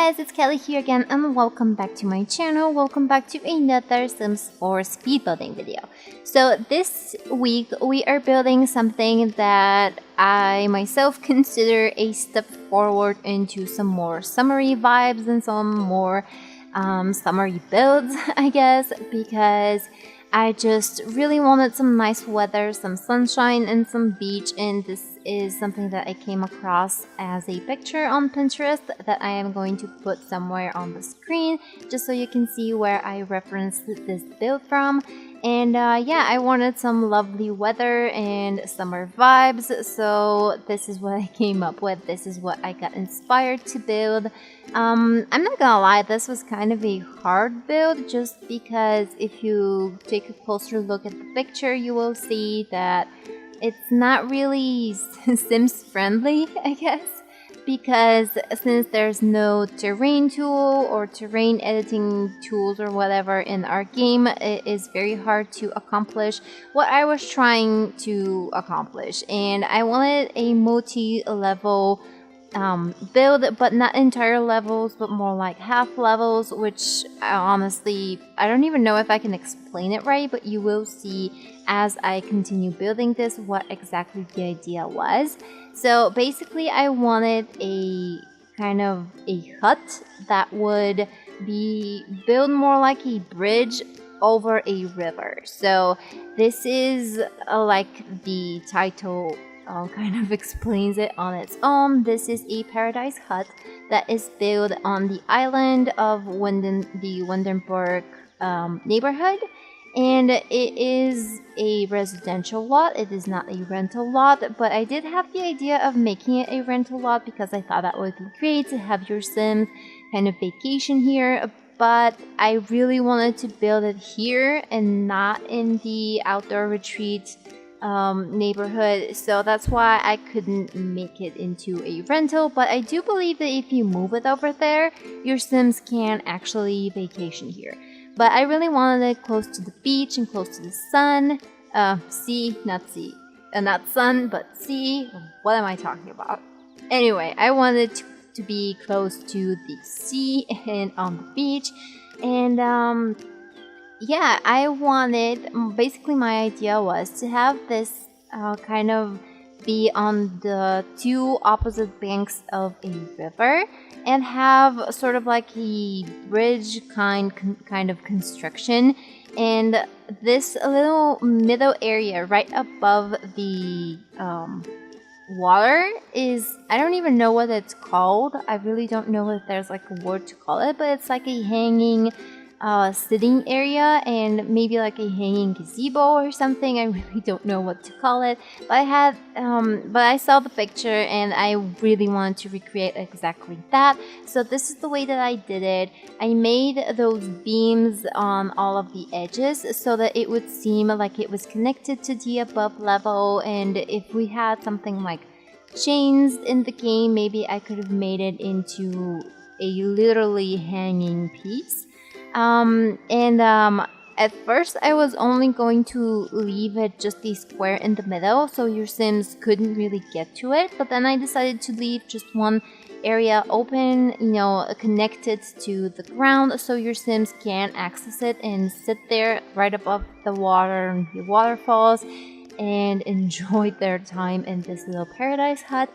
guys, it's Kelly here again and welcome back to my channel. Welcome back to another Sims 4 speed building video. So this week we are building something that I myself consider a step forward into some more summery vibes and some more summery builds, I guess, because I just really wanted some nice weather, some sunshine and some beach, and this is something that I came across as a picture on Pinterest that I am going to put somewhere on the screen just so you can see where I referenced this build from. And yeah, I wanted some lovely weather and summer vibes, so this is what I came up with. This is what I got inspired to build. I'm not gonna lie, this was kind of a hard build just because if you take a closer look at the picture, you will see that it's not really Sims friendly, I guess, because since there's no terrain tool or terrain editing tools or whatever in our game, it is very hard to accomplish what I was trying to accomplish. And I wanted a multi-level build, but not entire levels, but more like half levels, which honestly, I don't even know if I can explain it right, but you will see as I continue building this what exactly the idea was. So basically I wanted a kind of a hut that would be built more like a bridge over a river. So this is like the title kind of explains it on its own. This is a paradise hut that is built on the island of the Windenburg neighborhood, and it is a residential lot. It is not a rental lot, but I did have the idea of making it a rental lot because I thought that would be great to have your Sims kind of vacation here. But I really wanted to build it here and not in the outdoor retreat neighborhood, so that's why I couldn't make it into a rental. But I do believe that if you move it over there, your Sims can actually vacation here. But I really wanted it close to the beach and close to the sun. Not sun, but sea. What am I talking about? Anyway, I wanted to be close to the sea and on the beach, and yeah, I wanted, basically my idea was to have this kind of be on the two opposite banks of a river and have sort of like a bridge kind of construction, and this little middle area right above the water is, I don't even know what it's called. I really don't know if there's like a word to call it, but it's like a hanging sitting area and maybe like a hanging gazebo or something. I really don't know what to call it, but I saw the picture and I really wanted to recreate exactly that. So this is the way that I did it. I made those beams on all of the edges so that it would seem like it was connected to the above level, and if we had something like chains in the game, maybe I could have made it into a literally hanging piece. At first I was only going to leave it just a square in the middle so your Sims couldn't really get to it, but then I decided to leave just one area open, you know, connected to the ground so your Sims can access it and sit there right above the water and the waterfalls and enjoy their time in this little paradise hut.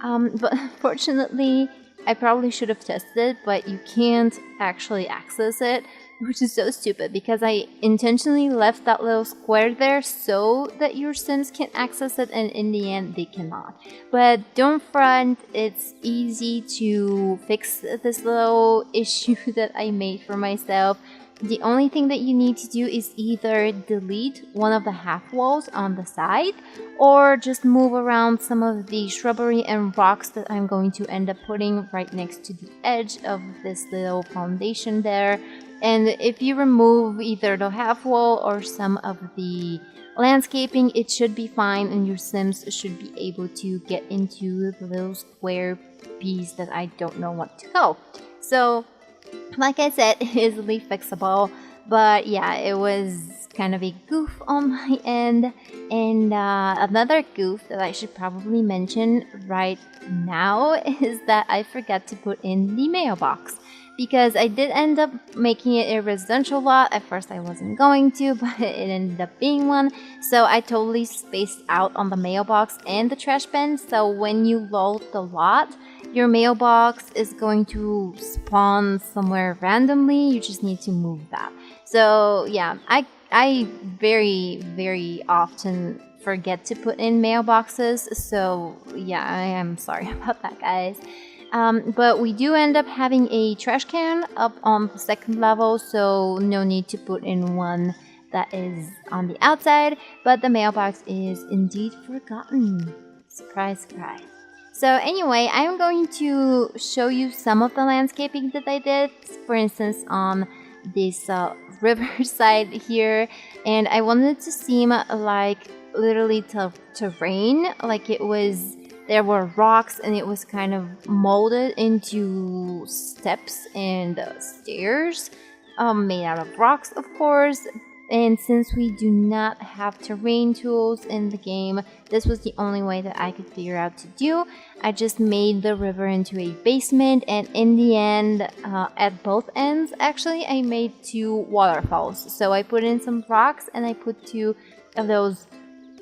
But unfortunately, I probably should have tested it, but you can't actually access it, which is so stupid because I intentionally left that little square there so that your Sims can access it, and in the end they cannot. But don't fret, it's easy to fix this little issue that I made for myself. The only thing that you need to do is either delete one of the half walls on the side or just move around some of the shrubbery and rocks that I'm going to end up putting right next to the edge of this little foundation there. And if you remove either the half wall or some of the landscaping, it should be fine and your Sims should be able to get into the little square piece that I don't know what to go. So like I said, easily fixable, but yeah, it was kind of a goof on my end. And another goof that I should probably mention right now is that I forgot to put in the mailbox. Because I did end up making it a residential lot. At first I wasn't going to, but it ended up being one. So I totally spaced out on the mailbox and the trash bin. So when you load the lot, your mailbox is going to spawn somewhere randomly. You just need to move that. So yeah, I very, very often forget to put in mailboxes. So yeah, I am sorry about that, guys. But we do end up having a trash can up on the second level, so no need to put in one that is on the outside. But the mailbox is indeed forgotten. Surprise, surprise. So anyway, I'm going to show you some of the landscaping that I did. For instance, on this riverside here. And I wanted it to seem like literally terrain, like it was... There were rocks and it was kind of molded into steps and stairs made out of rocks, of course. And since we do not have terrain tools in the game, this was the only way that I could figure out to do. I just made the river into a basement, and in the end, at both ends, actually, I made 2 waterfalls. So I put in some rocks and I put 2 of those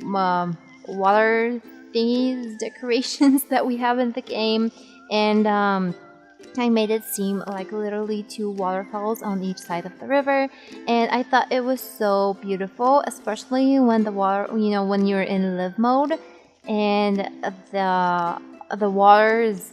water thingies, decorations that we have in the game, and I made it seem like literally 2 waterfalls on each side of the river, and I thought it was so beautiful, especially when the water, when you're in live mode and the water is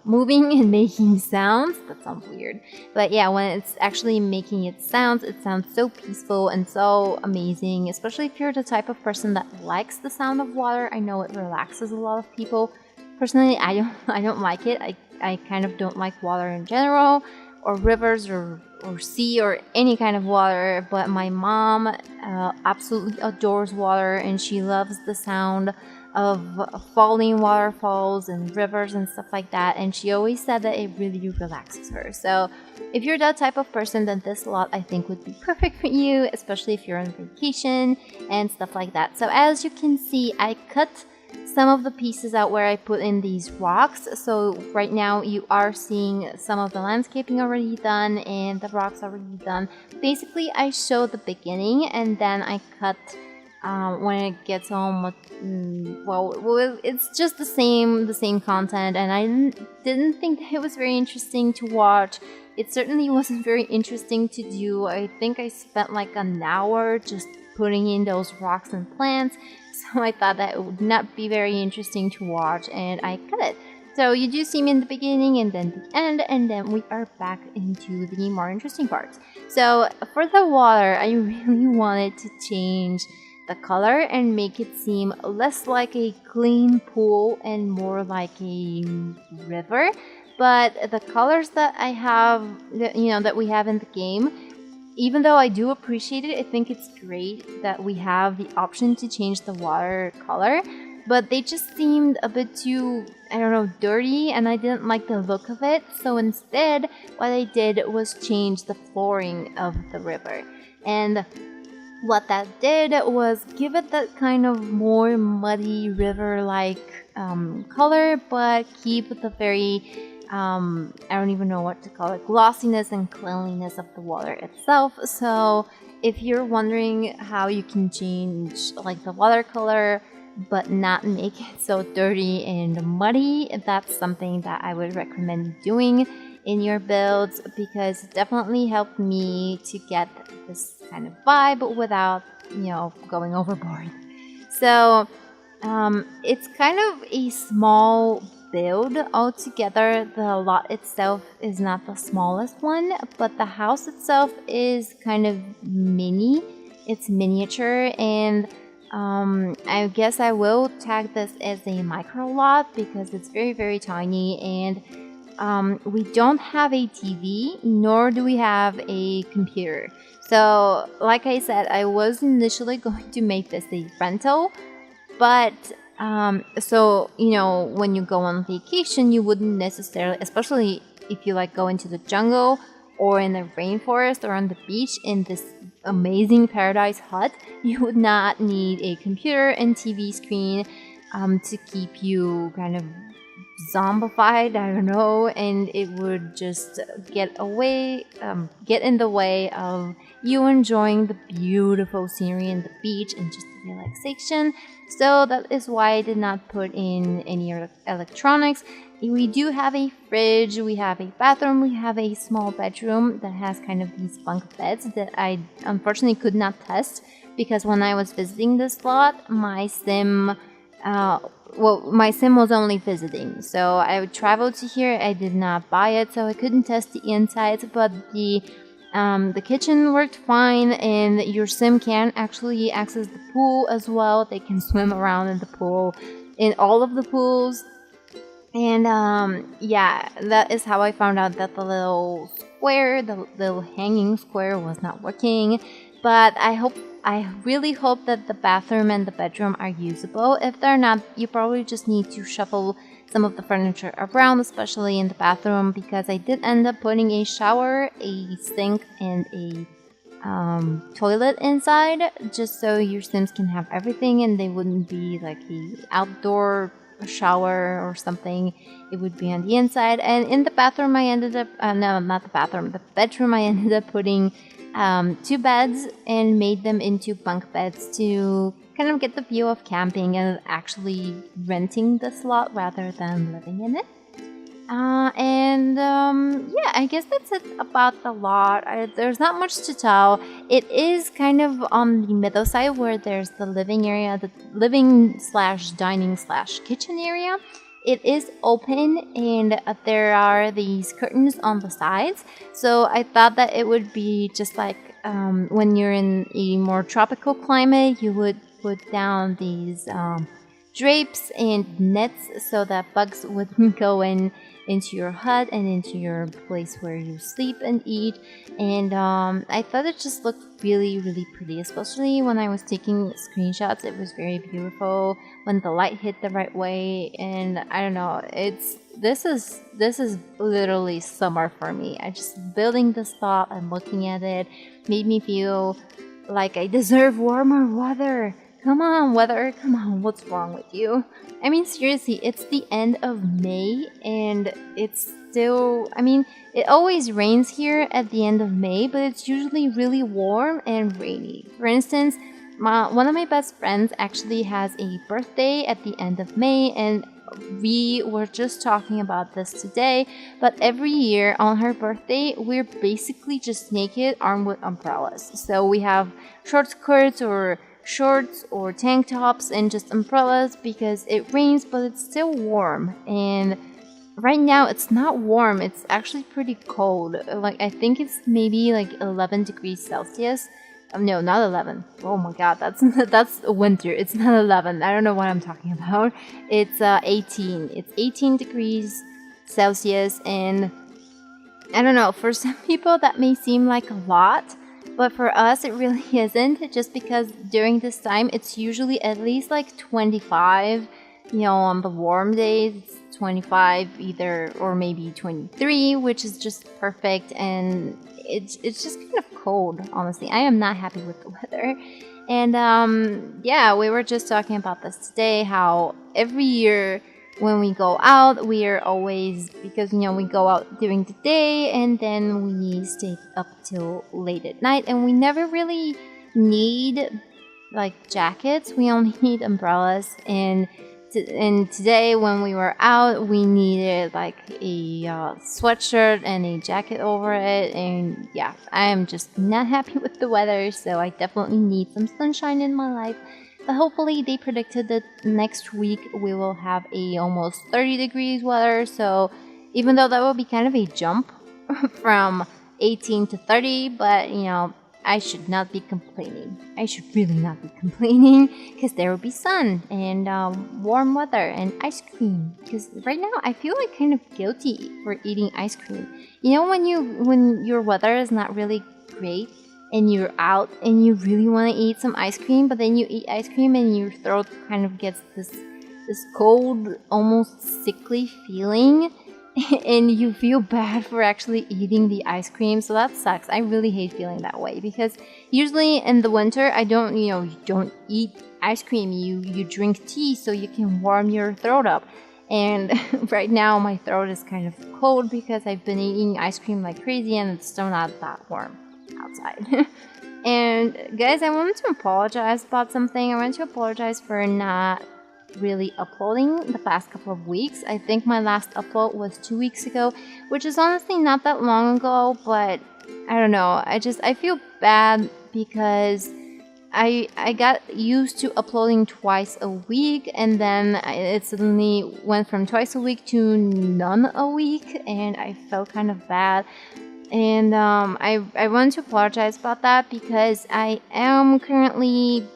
moving and making sounds. That sounds weird, but yeah, when it's actually making it sounds so peaceful and so amazing, especially if you're the type of person that likes the sound of water. I know it relaxes a lot of people. Personally, I don't like it. I kind of don't like water in general, or rivers or sea or any kind of water, but my mom absolutely adores water, and she loves the sound of falling waterfalls and rivers and stuff like that, and she always said that it really relaxes her. So if you're that type of person, then this lot I think would be perfect for you, especially if you're on vacation and stuff like that. So as you can see, I cut some of the pieces out where I put in these rocks. So right now you are seeing some of the landscaping already done and the rocks already done. Basically, I show the beginning and then I cut when it gets home. Well, it's just the same content, and I didn't think that it was very interesting to watch. It certainly wasn't very interesting to do. I think I spent like an hour just putting in those rocks and plants, so I thought that it would not be very interesting to watch, and I cut it. So you do see me in the beginning and then the end, and then we are back into the more interesting parts. So for the water, I really wanted to change the color and make it seem less like a clean pool and more like a river. But the colors that I have, that we have in the game, even though I do appreciate it, I think it's great that we have the option to change the water color, but they just seemed a bit too, I don't know, dirty, and I didn't like the look of it. So instead, what I did was change the flooring of the river. And what that did was give it that kind of more muddy river-like color, but keep the very, I don't even know what to call it, glossiness and cleanliness of the water itself. So if you're wondering how you can change like the water color but not make it so dirty and muddy, that's something that I would recommend doing in your builds, because it definitely helped me to get this kind of vibe without, going overboard. So it's kind of a small build altogether. The lot itself is not the smallest one, but the house itself is kind of mini. It's miniature, and I guess I will tag this as a micro lot because it's very, very tiny, and we don't have a TV, nor do we have a computer. So, like I said, I was initially going to make this a rental, but so, when you go on vacation, you wouldn't necessarily, especially if you like go into the jungle or in the rainforest or on the beach in this amazing paradise hut, you would not need a computer and TV screen to keep you kind of zombified, I don't know, and it would just get in the way of you enjoying the beautiful scenery and the beach and just the relaxation. So that is why I did not put in any electronics. We do have a fridge, we have a bathroom, we have a small bedroom that has kind of these bunk beds that I unfortunately could not test because when I was visiting this lot, my sim was only visiting, so I traveled to here. I did not buy it, so I couldn't test the insides, but the kitchen worked fine, and your sim can actually access the pool as well. They can swim around in the pool, in all of the pools. And yeah, that is how I found out that the little hanging square was not working. But I really hope that the bathroom and the bedroom are usable. If they're not, you probably just need to shuffle some of the furniture around, especially in the bathroom, because I did end up putting a shower, a sink, and a toilet inside, just so your Sims can have everything and they wouldn't be like a outdoor shower or something. It would be on the inside. And in the bathroom I ended up no, not the bathroom, the bedroom, I ended up putting 2 beds and made them into bunk beds to kind of get the view of camping and actually renting the slot rather than living in it. Yeah, I guess that's it about the lot. There's not much to tell. It is kind of on the middle side where there's the living area, the living slash dining slash kitchen area. It is open and there are these curtains on the sides. So I thought that it would be just like when you're in a more tropical climate, you would put down these drapes and nets so that bugs wouldn't go into your hut and into your place where you sleep and eat. And I thought it just looked really, really pretty, especially when I was taking screenshots. It was very beautiful when the light hit the right way. And I don't know, this is literally summer for me. I just building this thought and looking at it made me feel like I deserve warmer weather. Come on, weather, come on, what's wrong with you? I mean, seriously, it's the end of May and it's still, I mean, it always rains here at the end of May, but it's usually really warm and rainy. For instance, one of my best friends actually has a birthday at the end of May, and we were just talking about this today, but every year on her birthday, we're basically just naked, armed with umbrellas. So we have short skirts or shorts or tank tops and just umbrellas because it rains, but it's still warm. And right now it's not warm, it's actually pretty cold. Like I think it's maybe like 11 degrees Celsius. No, not 11. Oh my god, that's winter. It's not 11. I don't know what I'm talking about. It's 18. It's 18 degrees Celsius, and I don't know, for some people that may seem like a lot, but for us, it really isn't, just because during this time, it's usually at least like 25. You know, on the warm days, it's 25 either, or maybe 23, which is just perfect. And it's just kind of cold, honestly. I am not happy with the weather. And yeah, we were just talking about this today, how every year when we go out, we are always, because you know, we go out during the day and then we stay up till late at night, and we never really need like jackets. We only need umbrellas. And today when we were out, we needed like a sweatshirt and a jacket over it. And yeah, I am just not happy with the weather, so I definitely need some sunshine in my life. But hopefully they predicted that next week we will have a almost 30 degrees weather. So even though that will be kind of a jump from 18 to 30, but you know, I should not be complaining. I should really not be complaining, because there will be sun and warm weather and ice cream. Because right now I feel like kind of guilty for eating ice cream. You know, when your weather is not really great and you're out and you really want to eat some ice cream, but then you eat ice cream and your throat kind of gets this cold, almost sickly feeling, and you feel bad for actually eating the ice cream. So that sucks. I really hate feeling that way, because usually in the winter I don't, you don't eat ice cream, you drink tea so you can warm your throat up. And right now my throat is kind of cold because I've been eating ice cream like crazy and it's still not that warm outside. And guys, I wanted to apologize about something. I want to apologize for not really uploading the past couple of weeks. I think my last upload was 2 weeks ago, which is honestly not that long ago, but I don't know. I feel bad because I got used to uploading twice a week, and then it suddenly went from twice a week to none a week, and I felt kind of bad. And I want to apologize about that because I am currently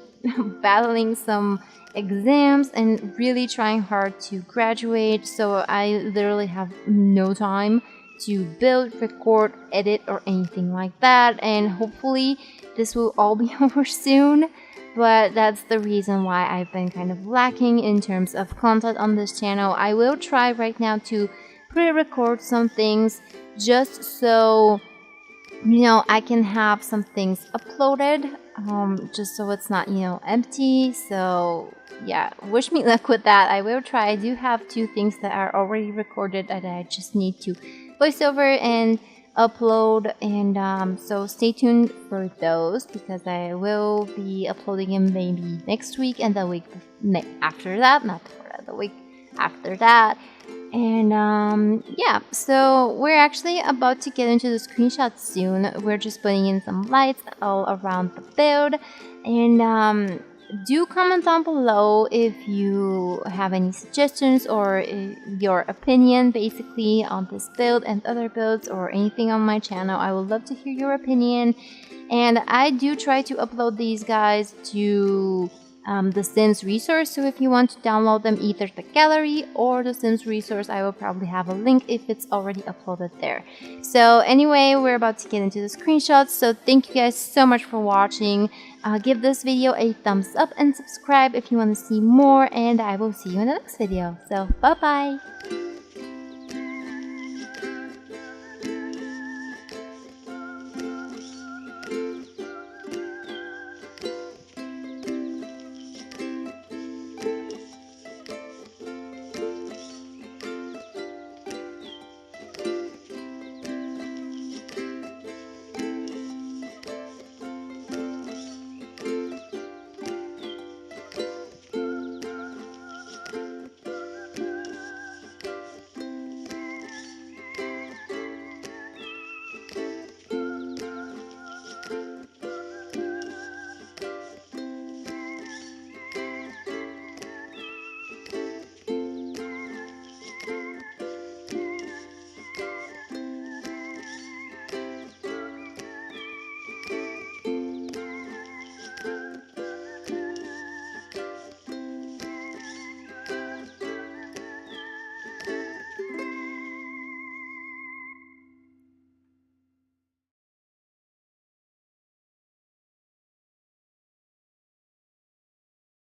battling some exams and really trying hard to graduate, so I literally have no time to build, record, edit, or anything like that. And hopefully this will all be over soon, but that's the reason why I've been kind of lacking in terms of content on this channel. I will try right now to pre-record some things just so I can have some things uploaded, just so it's not empty. So yeah, wish me luck with that. I will try. I do have 2 things that are already recorded that I just need to voice over and upload, and so stay tuned for those because I will be uploading them maybe next week and the week after that, not before that, the week after that. And yeah, so we're actually about to get into the screenshots soon. We're just putting in some lights all around the build, and do comment down below if you have any suggestions or your opinion basically on this build and other builds or anything on my channel. I would love to hear your opinion, and I do try to upload these guys to the Sims resource, so if you want to download them, either the gallery or the Sims resource, I will probably have a link if it's already uploaded there. So anyway, we're about to get into the screenshots, so thank you guys so much for watching. Give this video a thumbs up and subscribe if you want to see more, and I will see you in the next video. So bye bye!